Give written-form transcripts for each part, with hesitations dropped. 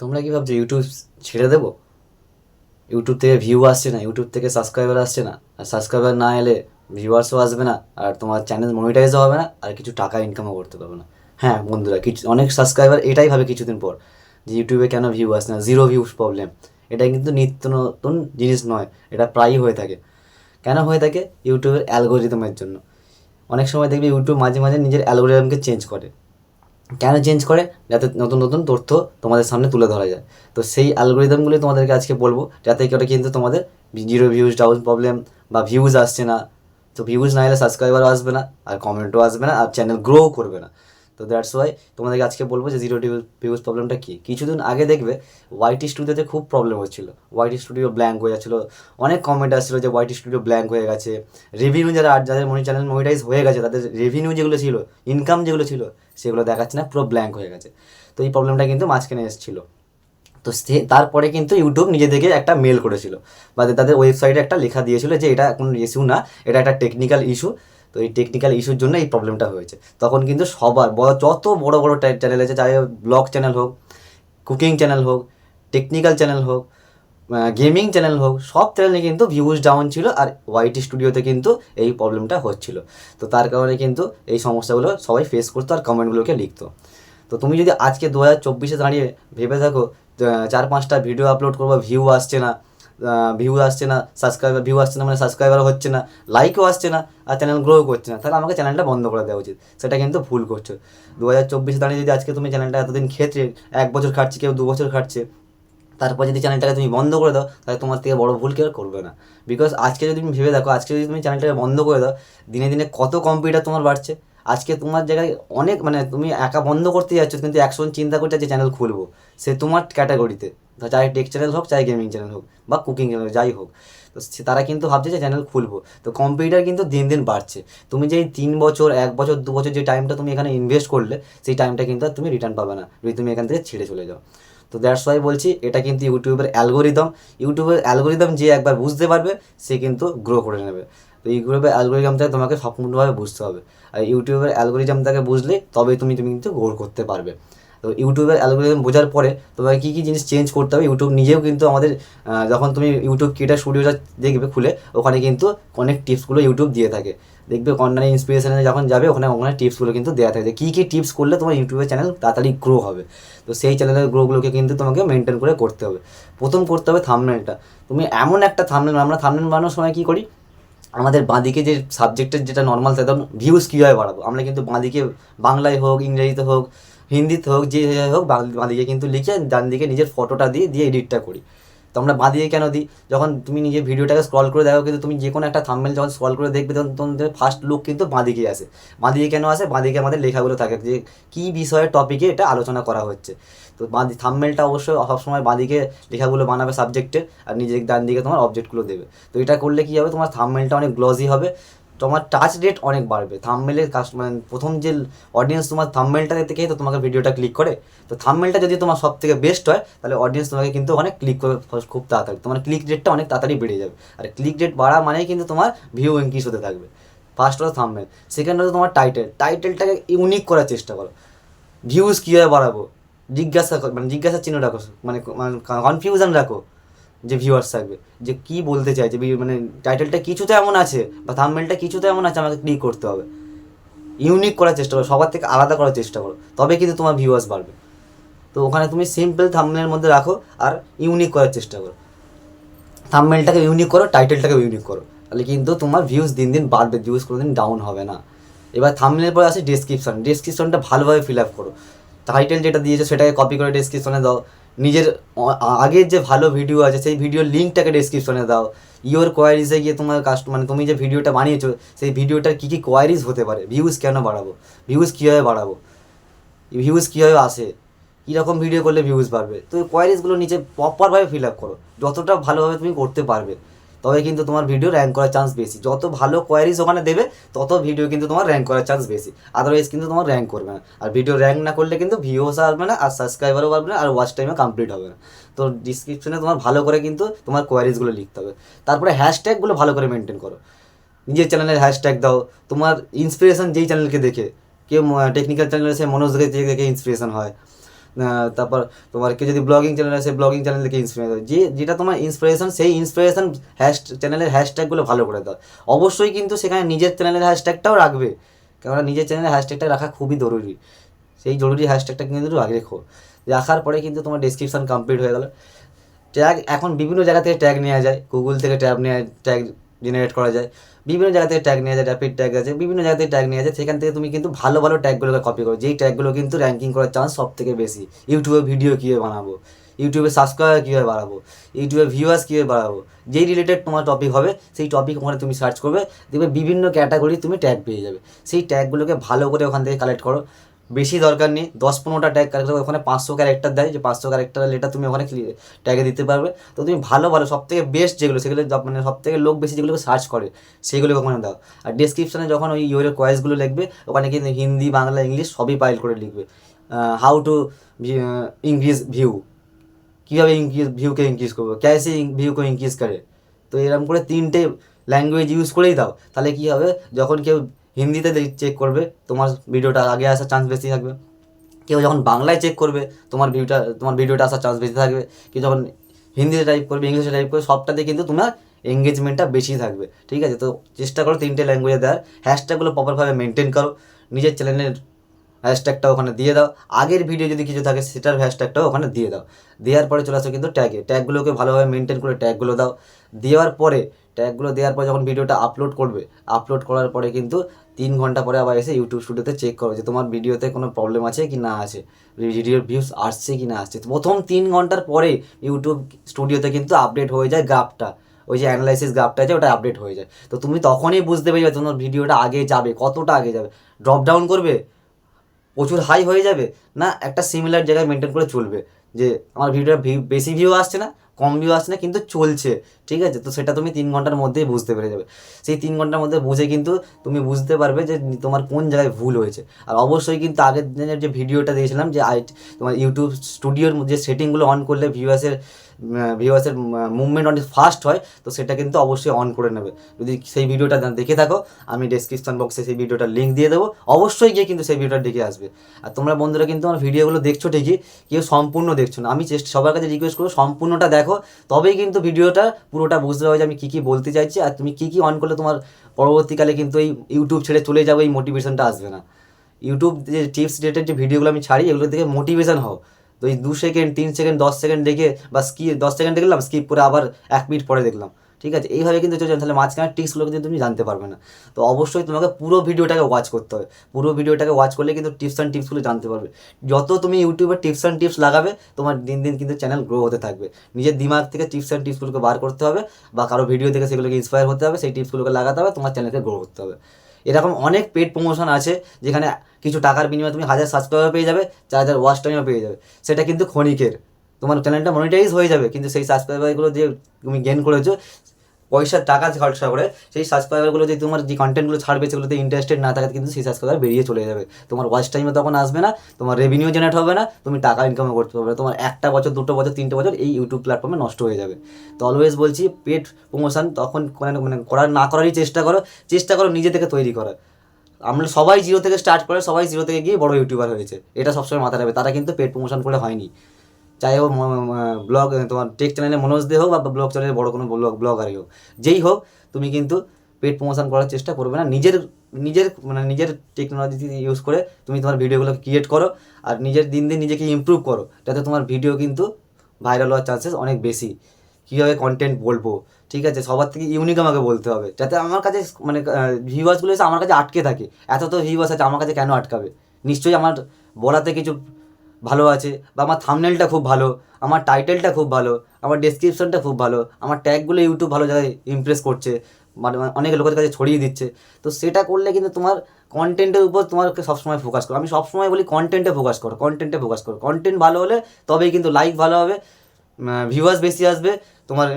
তোমরা কি ভাবছো ইউটিউব ছেড়ে দেবো? ইউটিউব থেকে ভিউ আসছে না, ইউটিউব থেকে সাবস্ক্রাইবার আসছে না, আর সাবস্ক্রাইবার না এলে ভিউয়ার্সও আসবে না, আর তোমার চ্যানেল মনিটাইজও হবে না, আর কিছু টাকা ইনকামও করতে পারবে না। হ্যাঁ বন্ধুরা, কিছু অনেক সাবস্ক্রাইবার এটাই ভাবে কিছুদিন পর যে ইউটিউবে কেন ভিউ আসছে না, জিরো ভিউস প্রবলেম। এটা কিন্তু নিত্য নতুন জিনিস নয়, এটা প্রায়ই হয়ে থাকে। কেন হয়ে থাকে? ইউটিউবের অ্যালগোরিদমের জন্য। অনেক সময় দেখবে ইউটিউব মাঝে মাঝে নিজের অ্যালগোরিদমকে চেঞ্জ করে। কেন চেঞ্জ করে? যাতে নতুন নতুন তথ্য তোমাদের সামনে তুলে ধরা যায়। তো সেই অ্যালগোরিদমগুলি তোমাদেরকে আজকে বলবো, যাতে করে কিন্তু তোমাদের জিরো ভিউজ ডাউন প্রবলেম বা ভিউজ আসছে না। তো ভিউজ না এলে সাবস্ক্রাইবারও আসবে না, আর কমেন্টও আসবে না, আর চ্যানেল গ্রোও করবে না। তো দ্যাটস ওয়াই তোমাদেরকে আজকে বলবো যে জিরো ভিউজ প্রবলেমটা কী। কিছুদিন আগে দেখবে ওয়াইটি স্টুডিওতে খুব প্রবলেম হচ্ছিলো, ওয়াইটি স্টুডিও ব্ল্যাঙ্ক হয়ে যাচ্ছিলো। অনেক কমেন্ট আসছিলো যে ওয়াইটি স্টুডিও ব্ল্যাঙ্ক হয়ে গেছে। রেভিনিউ যাদের চ্যানেল মনিটাইজ হয়ে গেছে, তাদের রেভিনিউ যেগুলো ছিল, ইনকাম যেগুলো ছিল, সেগুলো দেখাচ্ছে না, পুরো ব্ল্যাঙ্ক হয়ে গেছে। তো এই প্রবলেমটা কিন্তু মাঝখানে এসেছিলো। তো তারপরে কিন্তু ইউটিউব নিজে থেকে একটা মেল করেছিল, বা তাদের ওয়েবসাইটে একটা লেখা দিয়েছিল যে এটা কোনো ইস্যু না, এটা একটা টেকনিক্যাল ইস্যু। তো এই টেকনিক্যাল ইস্যুর জন্য এই প্রবলেমটা হয়েছে। তখন কিন্তু সবার যত বড় বড় চ্যানেল আছে, চাहे ব্লগ চ্যানেল হোক, কুকিং চ্যানেল হোক, টেকনিক্যাল চ্যানেল হোক, গেমিং চ্যানেল হোক, সব চ্যানেলে কিন্তু ভিউজ ডাউন ছিল, আর ওয়াইটি স্টুডিওতে কিন্তু এই প্রবলেমটা হচ্ছিল। তো তার কারণে কিন্তু এই সমস্যাগুলো সবাই ফেস করতো আর কমেন্টগুলোকে লিখতো। তো তুমি যদি আজকে 2024-এ দাঁড়িয়ে ভেবে থাকো 4-5টা ভিডিও আপলোড করবো, ভিউ আসছে না, ভিউ আসছে না মানে সাবস্ক্রাইবার হচ্ছে না, লাইকও আসছে না, আর চ্যানেল গ্রো করছে না, তাহলে আমাকে চ্যানেলটা বন্ধ করে দেওয়া উচিত। সেটা কিন্তু ভুল করছো। 2024-এ দাঁড়িয়ে যদি আজকে তুমি চ্যানেলটা এতদিন খেটে 1 বছর খাটছে, কেউ 2 বছর খাটছে, তারপর যদি চ্যানেলটাকে তুমি বন্ধ করে দাও, তাহলে তোমার থেকে বড় ভুল কেউ করবে না। বিকজ আজকে যদি তুমি ভেবে দেখো, আজকে যদি তুমি চ্যানেলটাকে বন্ধ করে দাও, দিনে দিনে কত কম্পিউটার তোমার বাড়ছে। আজকে তোমার জায়গায় অনেক, মানে তুমি একা বন্ধ করতে যাচ্ছ, কিন্তু 100জন চিন্তা করছে যে চ্যানেল খুলবো, সে তোমার ক্যাটাগরিতে, চাहे টেক চ্যানেল হোক, চাहे গেমিং চ্যানেল হোক, বা কুকিং চ্যানেল যাই হোক। তো তারা কিন্তু ভাবছে যে চ্যানেল খুলবো। তো কম্পিউটার কিন্তু দিন দিন বাড়ছে। তুমি যে 3 বছর, 1 বছর, 2 বছর যে টাইমটা তুমি এখানে ইনভেস্ট করলে, সেই টাইমটা কিন্তু আর তুমি রিটার্ন পাবে না যদি তুমি এখান থেকে ছেড়ে চলে যাও। তো দ্যাটস ওয়াই বলছি, এটা কিন্তু ইউটিউবের অ্যালগোরিদম যে একবার বুঝতে পারবে, সে কিন্তু গ্রো করে নেবে। তো ইউটিউবের অ্যালগোরিদমটাকে তোমাকে সম্পূর্ণভাবে বুঝতে হবে, আর ইউটিউবের অ্যালগোরিদমটাকে বুঝলে তবেই তুমি কিন্তু গ্রো করতে পারবে। তো ইউটিউবের অ্যালগোরিদম বোঝার পরে তোমাকে কী কী জিনিস চেঞ্জ করতে হবে, ইউটিউব নিজেও কিন্তু আমাদের, যখন তুমি ইউটিউব ক্রিয়েটার স্টুডিওটা দেখবে খুলে, ওখানে কিন্তু অনেক টিপসগুলো ইউটিউব দিয়ে থাকে। দেখবে অনলাইন ইন্সপিরেশনে যখন যাবে, ওখানে ওখানে টিপসগুলো কিন্তু দেওয়া থাকে যে কী কী টিপস করলে তোমার ইউটিউবের চ্যানেল তাড়াতাড়ি গ্রো হবে। তো সেই চ্যানেলের গ্রোগুলোকে কিন্তু তোমাকে মেনটেন করে করতে হবে। প্রথম করতে হবে থাম্বনেলটা। তুমি এমন একটা থাম্বনেল, আমরা থাম্বনেল বানানোর সময় কী করি, আমাদের বাঁদিকে যে সাবজেক্টের যেটা নর্মাল থাকে, ধরুন ভিউজ কীভাবে বাড়াবো, আমরা কিন্তু বাঁদিকে বাংলায় হোক, ইংরেজিতে হোক, হিন্দিতে হোক, যে হোক, বাঁদিকে কিন্তু লিখে ডান দিকে নিজের ফটোটা দিয়ে দিয়ে এডিটটা করি। তো আমরা বাঁদিকে কেন দিই? যখন তুমি নিজের ভিডিওটাকে স্ক্রল করে দেখো, কিন্তু তুমি যে কোনো একটা থাম্বনেল যখন স্ক্রল করে দেখবে, তখন তোমাদের ফার্স্ট লুক কিন্তু বাঁদিকে আসে। বাঁদিকে কেন আসে? বাঁদিকে আমাদের লেখাগুলো থাকে যে কী বিষয়ের টপিকে এটা আলোচনা করা হচ্ছে। তো থাম্বনেলটা অবশ্যই সবসময় বাঁদিকে লেখাগুলো বানাবে সাবজেক্টে, আর নিজের ডান দিকে তোমার অবজেক্টগুলো দেবে। তো এটা করলে কী হবে, তোমার থাম্বনেলটা অনেক গ্লজি হবে, তোমার টাচ রেট অনেক বাড়বে। থাম্বনেলের মানে প্রথম যে অডিয়েন্স তোমার থাম্বনেলটা দেখেই তো তোমাকে ভিডিওটা ক্লিক করে। তো থাম্বনেলটা যদি তোমার সব থেকে বেস্ট হয়, তাহলে অডিয়েন্স তোমাকে কিন্তু অনেক ক্লিক করবে খুব তাড়াতাড়ি, তোমার ক্লিক রেটটা অনেক তাড়াতাড়ি বেড়ে যাবে। আর ক্লিক রেট বাড়া মানেই কিন্তু তোমার ভিউ ইনক্রিজ হতে থাকবে। ফার্স্ট হলো থাম্বনেল, সেকেন্ড হলো তোমার টাইটেলটাকে ইউনিক করার চেষ্টা করো। ভিউজ কীভাবে বাড়াবো, জিজ্ঞাসা চিহ্ন রাখো, মানে কনফিউশন রাখো, যে ভিউয়ার্স থাকবে যে কী বলতে চাইছে, মানে টাইটেলটা কিছু তো এমন আছে, বা থাম্বনেলটা কিছু তো এমন আছে, আমাকে ক্লিক করতে হবে। ইউনিক করার চেষ্টা করো, সবার থেকে আলাদা করার চেষ্টা করো, তবে কিন্তু তোমার ভিউয়ার্স বাড়বে। তো ওখানে তুমি সিম্পল থাম্বনেলের মধ্যে রাখো, আর ইউনিক করার চেষ্টা করো। থাম্বনেলটাকে ইউনিক করো, টাইটেলটাকে ইউনিক করো, তাহলে কিন্তু তোমার ভিউজ দিন দিন বাড়বে, ভিউজ কোনো দিন ডাউন হবে না। এবার থাম্বনেলের পরে আসে ডেসক্রিপশনটা ভালোভাবে ফিল আপ করো। টাইটেল যেটা দিয়েছো সেটাকে কপি করে ডেসক্রিপশনে দাও। নিজের আগের যে ভালো ভিডিও আছে, সেই ভিডিওর লিঙ্কটাকে ডেসক্রিপশনে দাও। ইওর কোয়ারিজে গিয়ে তোমার মানে তুমি যে ভিডিওটা বানিয়েছো, সেই ভিডিওটার কী কী কোয়ারিজ হতে পারে, ভিউজ কেন বাড়াবো, ভিউজ কীভাবে বাড়াবো, ভিউজ কীভাবে আসে, কীরকম ভিডিও করলে ভিউজ বাড়বে, তো কোয়ারিজগুলো নিচে প্রপারভাবে ফিল আপ করো। যতটা ভালোভাবে তুমি করতে পারবে, তবে কিন্তু তোমার ভিডিও র্যাঙ্ক করার চান্স বেশি। যত ভালো কোয়ারিজ ওখানে দেবে, তত ভিডিও কিন্তু তোমার র্যাঙ্ক করার চান্স বেশি। আদারওয়াইজ কিন্তু তোমার র্যাঙ্ক করবে না। আর ভিডিও র্যাঙ্ক না করলে কিন্তু ভিউস আসবে না, আর সাবস্ক্রাইবারও বাড়বে না, আর ওয়াচ টাইমও কমপ্লিট হবে না। তো ডিসক্রিপশনে তোমার ভালো করে কিন্তু তোমার কোয়ারিজগুলো লিখতে হবে। তারপরে হ্যাশট্যাগুলো ভালো করে মেনটেন করো। নিজের চ্যানেলের হ্যাশট্যাগ দাও। তোমার ইন্সপিরেশন যেই চ্যানেলকে দেখে, কেউ টেকনিক্যাল চ্যানেল আছে, মনোজ দেখে দেখে ইন্সপিরেশন হয়। তারপর তোমার কেউ যদি ব্লগিং চ্যানেল আছে, ব্লগিং চ্যানেল থেকে ইন্সপিরেশন, যেটা তোমার ইন্সপিরেশন, সেই ইন্সপিরেশন চ্যানেলের হ্যাশট্যাগুলো ভালো করে দাও। অবশ্যই কিন্তু সেখানে নিজের চ্যানেলের হ্যাশট্যাগটাও রাখবে, কেননা নিজের চ্যানেলের হ্যাশট্যাগটা রাখা খুবই জরুরি। সেই জরুরি হ্যাশট্যাগটা কিন্তু আগে রেখো। রাখার পরে কিন্তু তোমার ডেসক্রিপশন কমপ্লিট হয়ে গেল। ট্যাগ এখন বিভিন্ন জায়গা থেকে ট্যাগ নেওয়া যায়, গুগল থেকে ট্যাগ জেনারেট করা যায়, বিভিন্ন জায়গা থেকে ট্যাগ নেওয়া যায়, র্যাপিড ট্যাগ আছে, বিভিন্ন জায়গা থেকে ট্যাগ নেওয়া যায়। সেখান থেকে তুমি কিন্তু ভালো ভালো ট্যাগগুলোকে কপি করো, যেই ট্যাগগুলো কিন্তু র্যাঙ্কিং করার চান্স সব থেকে বেশি। ইউটিউবে ভিডিও কীভাবে বানাবো, ইউটিউবে সাবস্ক্রাইবার কীভাবে বাড়াবো, ইউটিউবে ভিউয়ার্স কীভাবে বাড়াবো, যেই রিলেটেড তোমার টপিক হবে সেই টপিক ওখানে তুমি সার্চ করবে, দেখবে বিভিন্ন ক্যাটাগরি তুমি ট্যাগ পেয়ে যাবে। সেই ট্যাগগুলোকে ভালো করে ওখান থেকে কালেক্ট করো। বেশি দরকার নেই, 10-15টা ট্যাগ কালেক্ট করে, ওখানে 500 ক্যারেক্টার দেয়, যে 500 ক্যারেক্টার লেটার তুমি ওখানে ট্যাগে দিতে পারবে। তো তুমি ভালো ভালো সব থেকে বেস্ট যেগুলো, সেগুলো মানে সব থেকে লোক বেশি যেগুলোকে সার্চ করে সেগুলোকে ওখানে দাও। আর ডেসক্রিপশানে যখন ওই ইউরের কয়েসগুলো লিখবে, ওখানে কিন্তু হিন্দি, বাংলা, ইংলিশ সবই পাইল করে লিখবে। হাউ টু ইনক্রিজ ভিউ, কীভাবে ভিউকে ইনক্রিজ করবো, ক্যাসে ভিউকে ইনক্রিজ করে। তো এরকম করে 3টে ল্যাঙ্গুয়েজ ইউজ করেই দাও। তাহলে কী হবে, যখন কেউ হিন্দিতে চেক করবে তোমার ভিডিওটা আগে আসার চান্স বেশি থাকবে, কেউ যখন বাংলায় চেক করবে তোমার ভিডিওটা আসার চান্স বেশি থাকবে, কেউ যখন হিন্দিতে টাইপ করবে, ইংলিশে টাইপ করবে, সবটাতে কিন্তু তোমার এঙ্গেজমেন্টটা বেশি থাকবে। ঠিক আছে, তো চেষ্টা করো 3টে ল্যাঙ্গুয়েজে দেওয়ার। হ্যাশট্যাগুলো প্রপারভাবে মেনটেন করো, নিজের চ্যানেলের হ্যাশট্যাগটা ওখানে দিয়ে দাও, আগের ভিডিও যদি কিছু থাকে সেটার হ্যাশট্যাগটাও ওখানে দিয়ে দাও। দেওয়ার পরে চলে আসো কিন্তু ট্যাগগুলোকে ভালোভাবে মেনটেন করে ট্যাগগুলো দাও। ট্যাগগুলো দেওয়ার পরে যখন ভিডিওটা আপলোড করার পরে কিন্তু 3 ঘন্টা পরে আবার এসে ইউটিউব স্টুডিওতে চেক করো যে তোমার ভিডিওতে কোনো প্রবলেম আছে কি না আছে, ভিডিওর ভিউস আসছে কি না আসছে। প্রথম 3 ঘন্টার পরে ইউটিউব স্টুডিওতে কিন্তু আপডেট হয়ে যায় গ্রাফটা, ওই যে অ্যানালাইসিস গ্রাফটা আছে ওটা আপডেট হয়ে যায়। তো তুমি তখনই বুঝতে পারবে তোমার ভিডিওটা আগে যাবে, কতটা আগে যাবে, ড্রপ ডাউন করবে, প্রচুর হাই হয়ে যাবে, না একটা সিমিলার জায়গায় মেনটেন করে চলবে, যে আমার ভিডিওটা বেশি ভিউ আসছে না, কম ভিউ আসছে না, কিন্তু চলছে। ঠিক আছে, তো সেটা তুমি 3 ঘন্টার মধ্যেই বুঝতে পেরে যাবে। সেই 3 ঘন্টার মধ্যে বুঝে কিন্তু তুমি বুঝতে পারবে যে তোমার কোন জায়গায় ভুল হয়েছে। আর অবশ্যই কিন্তু আগের দিনের যে ভিডিওটা দিয়েছিলাম যে তোমার ইউটিউব স্টুডিওর যে সেটিংগুলো অন করলে ভিউয়ার্সের মুভমেন্ট অনেক ফাস্ট হয়, তো সেটা কিন্তু অবশ্যই অন করে নেবে। যদি সেই ভিডিওটা দেখে থাকো, আমি ডেসক্রিপশন বক্সে সেই ভিডিওটার লিঙ্ক দিয়ে দেবো, অবশ্যই গিয়ে কিন্তু সেই ভিডিওটা দেখে আসবে। আর তোমরা বন্ধুরা কিন্তু আমার ভিডিওগুলো দেখছো ঠিকই, কেউ সম্পূর্ণ দেখছো না। আমি সবার কাছে রিকোয়েস্ট করবো সম্পূর্ণটা দেখো, তবেই কিন্তু ভিডিওটা পুরোটা বুঝতে পারবে যে আমি কী কী বলতে চাইছি, আর তুমি কী কী অন করলে তোমার পরবর্তীকালে কিন্তু এই ইউটিউব ছেড়ে চলে যাবে, এই মোটিভেশনটা আসবে না। ইউটিউব যে টিপস রিলেটেড যে ভিডিওগুলো আমি ছাড়ি, এগুলো থেকে মোটিভেশন হও। তো এই 2 সেকেন্ড, 3 সেকেন্ড, 10 সেকেন্ড দেখে বা 10 সেকেন্ড দেখলাম, স্কিপ করে আবার 1 মিনিট পরে দেখলাম, ঠিক আছে, এইভাবে কিন্তু চলছে, তাহলে মাঝখানে টিপসগুলো কিন্তু তুমি জানতে পারবে না। তো অবশ্যই তোমাকে পুরো ভিডিওটাকে ওয়াচ করতে হবে, পুরো ভিডিওটাকে ওয়াচ করলে কিন্তু টিপসগুলো জানতে পারবে। যত তুমি ইউটিউবে টিপস লাগাবে, তোমার দিন দিন কিন্তু চ্যানেল গ্রো হতে থাকবে। নিজের দিমাগ থেকে টিপসগুলোকে বার করতে হবে, বা কারো ভিডিও থেকে সেগুলোকে ইন্সপায়ার হতে হবে, সেই টিপসগুলোকে লাগাতে হবে, তোমার চ্যানেলকে গ্রো করতে হবে। এরকম অনেক পেড প্রমোশন আছে, যেখানে কিছু টাকার বিনিময়ে তুমি 1000 সাবস্ক্রাইবার পেয়ে যাবে, 4000 ওয়াচ টাইমও পেয়ে যাবে। সেটা কিন্তু ক্ষণিকের, তোমার চ্যানেলটা মনিটাইজ হয়ে যাবে, কিন্তু সেই সাবস্ক্রাইবারগুলো যে তুমি গেন করেছো পয়সার টাকা খরচা করে, সেই সাবস্ক্রাইবারগুলো যে তোমার যে কন্টেন্টগুলো ছাড়বে সেগুলোতে ইন্টারেস্টেড না থাকাতে কিন্তু সেই সাবস্ক্রাইবার বেরিয়ে চলে যাবে। তোমার ওয়াচ টাইমে তখন আসবে না, তোমার রেভিনিউ জেনারেট হবে না, তুমি টাকা ইনকামও করতে পারবে না। তোমার 1টা বছর, 2টো বছর, 3টে বছর এই ইউটিউব প্ল্যাটফর্মে নষ্ট হয়ে যাবে। তো অলওয়েজ বলছি, পেড প্রমোশন তখন মানে না করারই চেষ্টা করো নিজে থেকে তৈরি করার। আমরা সবাই জিরো থেকে স্টার্ট করে, সবাই জিরো থেকে গিয়ে বড় ইউটিউবার হয়েছে, এটা সবসময় মাথায় রাখবে। তারা কিন্তু পেড প্রমোশন করে হয়নি, চাই হোক ব্লগ, তোমার টেক চ্যানেলে মনোজ দে হোক, বা ব্লগ চ্যানেলে বড় কোনো ব্লগারই হোক, যেই হোক, তুমি কিন্তু পেড প্রমোশন করার চেষ্টা করবে না। নিজের টেকনোলজি ইউজ করে তুমি তোমার ভিডিওগুলোকে ক্রিয়েট করো, আর দিন দিন নিজেকে ইমপ্রুভ করো, যাতে তোমার ভিডিও কিন্তু ভাইরাল হওয়ার চান্সেস অনেক বেশি। কীভাবে কন্টেন্ট বলবো, ঠিক আছে, সবার থেকে ইউনিক আমাকে বলতে হবে, যাতে আমার কাছে মানে ভিউয়ার্সগুলো এসে আমার কাছে আটকে থাকে। এত তো ভিউয়ার্স আছে, আমার কাছে কেন আটকাবে? নিশ্চয়ই আমার বলাতে কিছু ভালো আছে, বা আমার থাম্বনেলটা খুব ভালো, আমার টাইটেলটা খুব ভালো, আমার ডেসক্রিপশনটা খুব ভালো, আমার ট্যাগগুলো ইউটিউব ভালো জায়গায় ইমপ্রেস করছে, মানে অনেক লোকের কাছে ছড়িয়ে দিচ্ছে। তো সেটা করলে কিন্তু তোমার কন্টেন্টের উপর তোমাকে সবসময় ফোকাস করো। আমি সবসময় বলি কন্টেন্টে ফোকাস করো। কন্টেন্ট ভালো হলে তবেই কিন্তু লাইক ভালো হবে, ভিউয়ার্স বেশি আসবে, তোমার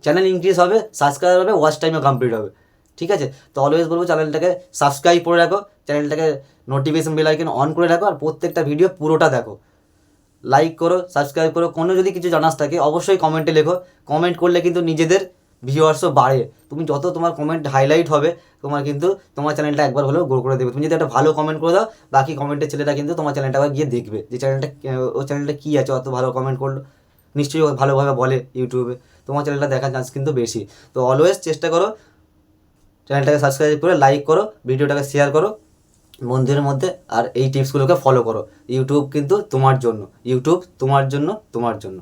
চ্যানেল ইনক্রিজ হবে, সাবস্ক্রাইবার হবে, ওয়াচ টাইমও কমপ্লিট হবে। ঠিক আছে, তো অলওয়েজ বলবো চ্যানেলটাকে সাবস্ক্রাইব করে রাখো, চ্যানেলটাকে নোটিফিকেশন বেল আইকন অন করে রাখো, আর প্রত্যেকটা ভিডিও পুরোটা দেখো, লাইক করো, সাবস্ক্রাইব করো। কোনো যদি কিছু জানাস থাকে অবশ্যই কমেন্টে লেখো, কমেন্ট করলে কিন্তু নিজেদের ভিউয়ার্সও বাড়ে। তুমি যত তোমার কমেন্ট হাইলাইট হবে তোমার কিন্তু তোমার চ্যানেলটা একবার হলেও গ্রো করে দেবে। তুমি যদি একটা ভালো কমেন্ট করে দাও, বাকি কমেন্টের ছেলেরা কিন্তু তোমার চ্যানেলটা আবার গিয়ে দেখবে যে চ্যানেলটা, ও চ্যানেলটা কী আছে, অত ভালো কমেন্ট করলো, নিশ্চয়ই ও ভালোভাবে বলে ইউটিউবে, তোমার চ্যানেলটা দেখার চান্স কিন্তু বেশি। তো অলওয়েজ চেষ্টা করো চ্যানেলটাকে সাবস্ক্রাইব করে লাইক করো, ভিডিওটাকে শেয়ার করো বন্ধুদের মধ্যে, আর এই টিপসগুলোকে ফলো করো। ইউটিউব কিন্তু তোমার জন্য, ইউটিউব তোমার জন্য, তোমার জন্য।